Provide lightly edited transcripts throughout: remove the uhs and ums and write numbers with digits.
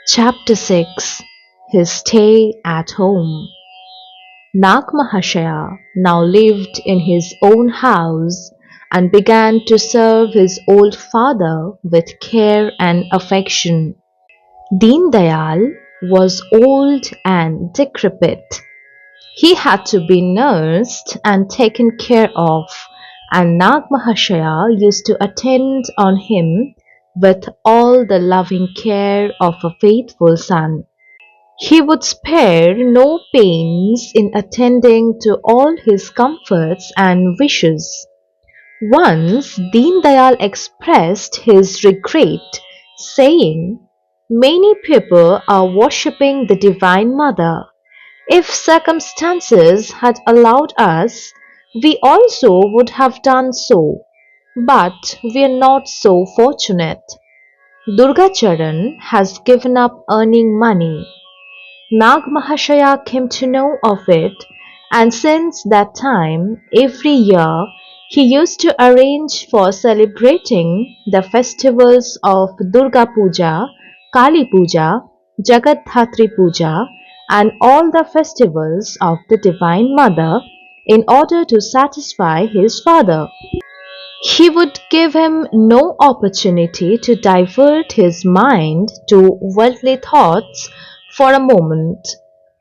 Chapter 6. His Stay at Home. Nagmahashaya now lived in his own house and began to serve his old father with care and affection. Deen Dayal was old and decrepit. He had to be nursed and taken care of, and Nagmahashaya used to attend on him with all the loving care of a faithful son. He would spare no pains in attending to all his comforts and wishes. Once Deen Dayal expressed his regret, saying, "Many people are worshipping the Divine Mother. If circumstances had allowed us, we also would have done so, but we are not so fortunate. Durga Charan has given up earning money." Nagmahashaya came to know of it, and since that time, every year, he used to arrange for celebrating the festivals of Durga Puja, Kali Puja, Jagadhatri Puja, and all the festivals of the Divine Mother in order to satisfy his father. He would give him no opportunity to divert his mind to worldly thoughts for a moment,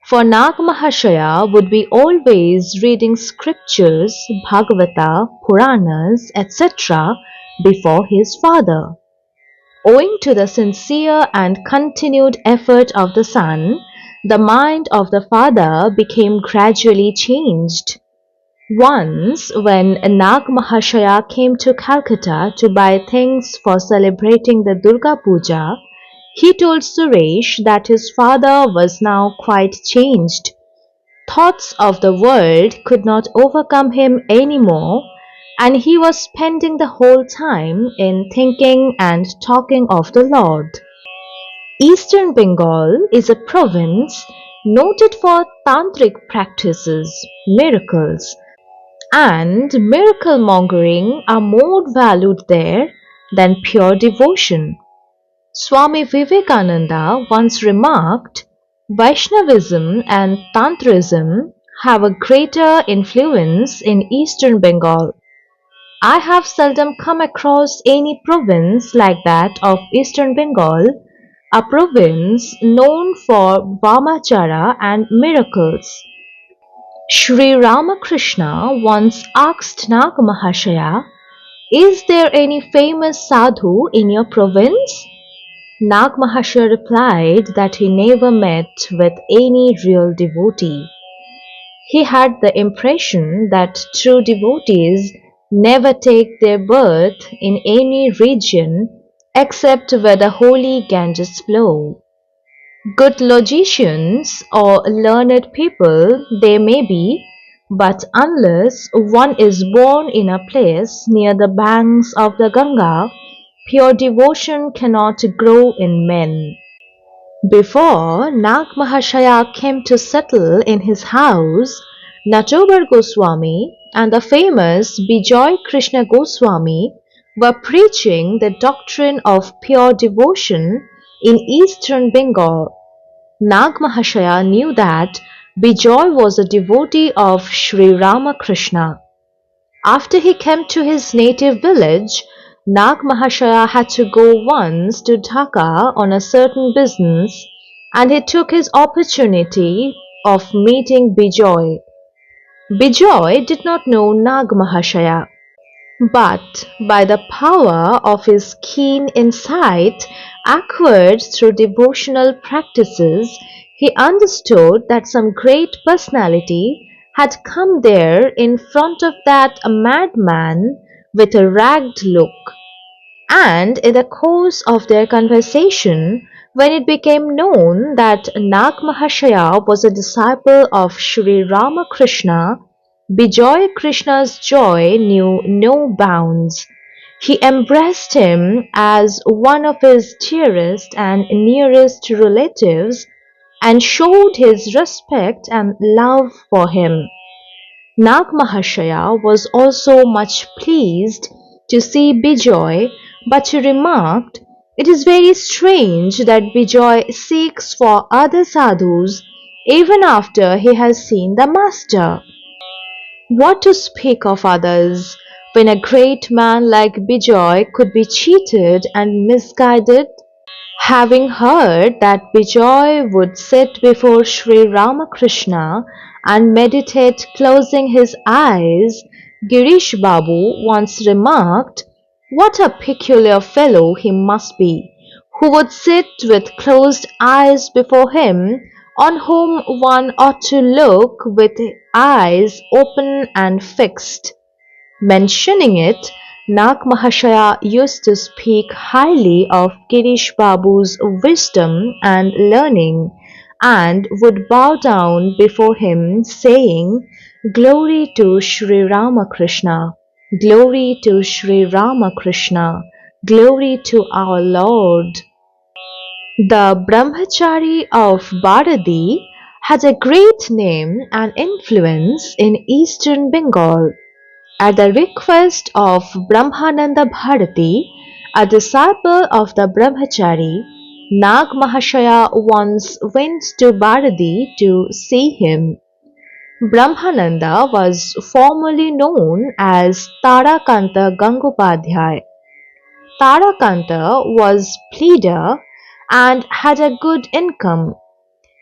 for Nagmahashaya would be always reading scriptures, Bhagavata, Puranas, etc. before his father. Owing to the sincere and continued effort of the son, the mind of the father became gradually changed. Once, when Nagmahashaya came to Calcutta to buy things for celebrating the Durga Puja, he told Suresh that his father was now quite changed. Thoughts of the world could not overcome him any more, and he was spending the whole time in thinking and talking of the Lord. Eastern Bengal is a province noted for tantric practices, miracles, and miracle mongering are more valued there than pure devotion. Swami Vivekananda once remarked, "Vaishnavism and Tantrism have a greater influence in Eastern Bengal. I have seldom come across any province like that of Eastern Bengal, a province known for Vamachara and miracles." Sri Ramakrishna once asked Nagmahashaya, "Is there any famous sadhu in your province?" Nagmahashaya replied that he never met with any real devotee. He had the impression that true devotees never take their birth in any region except where the holy Ganges flow. Good logicians or learned people they may be, but unless one is born in a place near the banks of the Ganga, pure devotion cannot grow in men. Before Nagmahashaya came to settle in his house, Natobar Goswami and the famous Bijoy Krishna Goswami were preaching the doctrine of pure devotion in eastern Bengal. Nagmahashaya knew that Bijoy was a devotee of Sri Ramakrishna. After he came to his native village, Nagmahashaya had to go once to Dhaka on a certain business, and he took his opportunity of meeting Bijoy. Bijoy did not know Nagmahashaya, but by the power of his keen insight acquired through devotional practices, he understood that some great personality had come there in front of that madman with a ragged look. And in the course of their conversation, when it became known that Nagmahashaya was a disciple of Sri Ramakrishna, Bijoy Krishna's joy knew no bounds. He embraced him as one of his dearest and nearest relatives and showed his respect and love for him. Nagmahashaya was also much pleased to see Bijoy, but he remarked, It is very strange that Bijoy seeks for other sadhus even after he has seen the master. What to speak of others when a great man like Bijoy could be cheated and misguided? Having heard that Bijoy would sit before Sri Ramakrishna and meditate closing his eyes, Girish Babu once remarked, "What a peculiar fellow he must be, who would sit with closed eyes before him, on whom one ought to look with eyes open and fixed." Mentioning it, Nagmahashaya used to speak highly of Girish Babu's wisdom and learning, and would bow down before him, saying, "Glory to Sri Ramakrishna, glory to Sri Ramakrishna, glory to our Lord." The Brahmachari of Bharati had a great name and influence in eastern Bengal. At the request of Brahmananda Bharati, a disciple of the Brahmachari, Nagmahashaya once went to Bharati to see him. Brahmananda was formerly known as Tarakanta Gangopadhyay. Tarakanta was pleader and had a good income.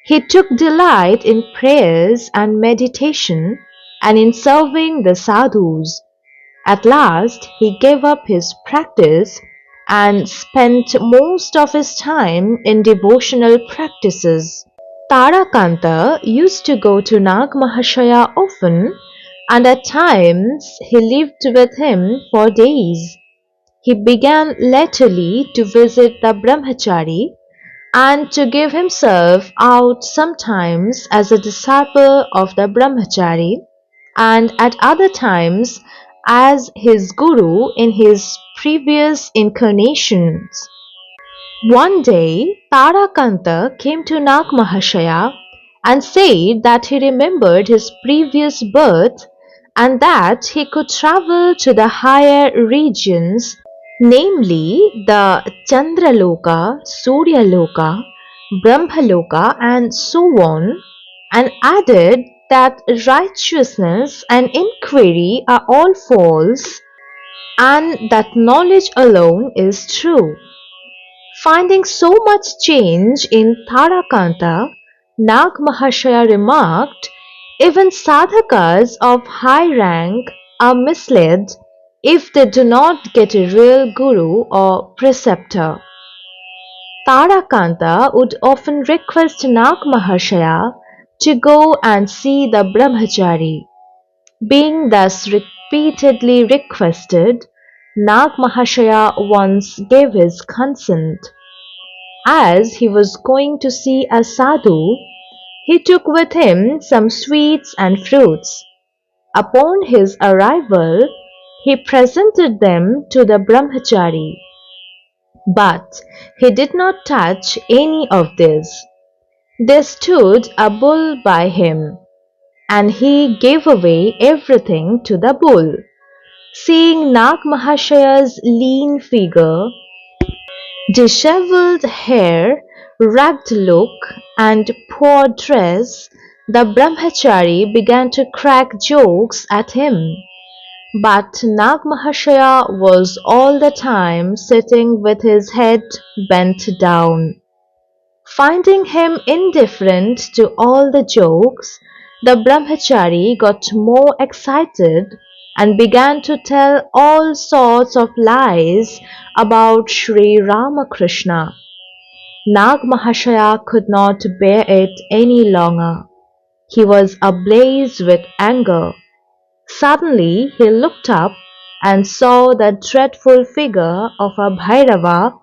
He took delight in prayers and meditation and in serving the sadhus. At last he gave up his practice and spent most of his time in devotional practices. Tarakanta used to go to Nagmahashaya often, and at times he lived with him for days. He began latterly to visit the Brahmachari and to give himself out sometimes as a disciple of the Brahmachari and at other times as his guru in his previous incarnations. One day, Tarakanta came to Nagmahashaya and said that he remembered his previous birth and that he could travel to the higher regions, namely the Chandraloka, Suryaloka, Brahmaloka, and so on, and added that righteousness and inquiry are all false and that knowledge alone is true. Finding so much change in Tarakanta, Nagmahashaya remarked, "Even sadhakas of high rank are misled if they do not get a real guru or preceptor." Tarakanta would often request Nagmahashaya to go and see the Brahmachari. Being thus repeatedly requested, Nagmahashaya once gave his consent. As he was going to see a sadhu, he took with him some sweets and fruits. Upon his arrival, he presented them to the Brahmachari. But he did not touch any of this. There stood a bull by him, and he gave away everything to the bull. Seeing Nagmahashaya's lean figure, dishevelled hair, ragged look, and poor dress, the Brahmachari began to crack jokes at him. But Nagmahashaya was all the time sitting with his head bent down. Finding him indifferent to all the jokes, the Brahmachari got more excited and began to tell all sorts of lies about Sri Ramakrishna. Nagmahashaya could not bear it any longer. He was ablaze with anger. Suddenly he looked up and saw the dreadful figure of a Bhairava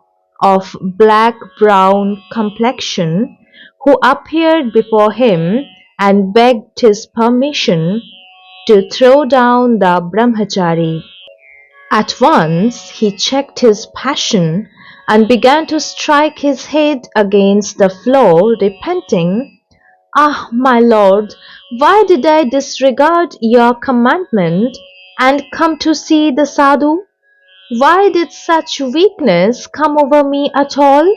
of black-brown complexion, who appeared before him and begged his permission to throw down the Brahmachari. At once he checked his passion and began to strike his head against the floor, repenting, "Ah, my lord, why did I disregard your commandment and come to see the sadhu? Why did such weakness come over me at all?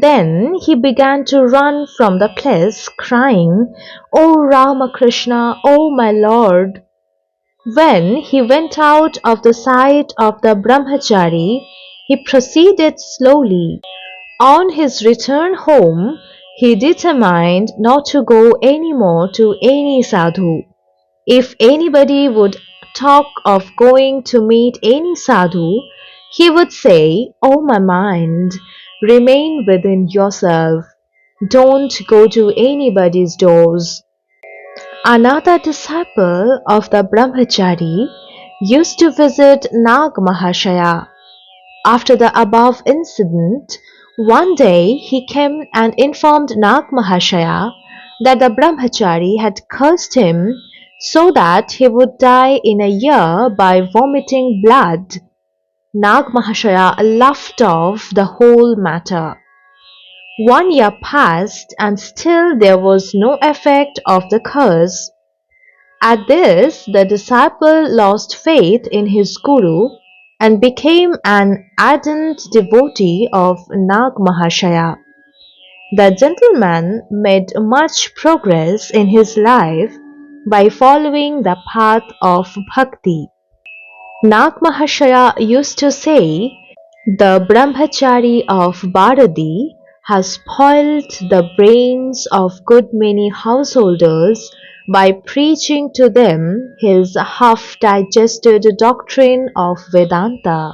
Then he began to run from the place, crying, O Ramakrishna, O my Lord! When he went out of the sight of the brahmachari, he proceeded slowly. On his return home, he determined not to go any more to any sadhu. If anybody would talk of going to meet any sadhu, he would say, "Oh my mind, remain within yourself. Don't go to anybody's doors." Another disciple of the brahmachari used to visit Nagmahashaya. After the above incident, one day he came and informed Nagmahashaya that the brahmachari had cursed him so that he would die in a year by vomiting blood. Nagmahashaya laughed off the whole matter. 1 year passed and still there was no effect of the curse. At this, the disciple lost faith in his guru and became an ardent devotee of Nagmahashaya. The gentleman made much progress in his life by following the path of bhakti. Nagmahashaya used to say, "The brahmachari of Bharati has spoilt the brains of good many householders by preaching to them his half-digested doctrine of Vedanta."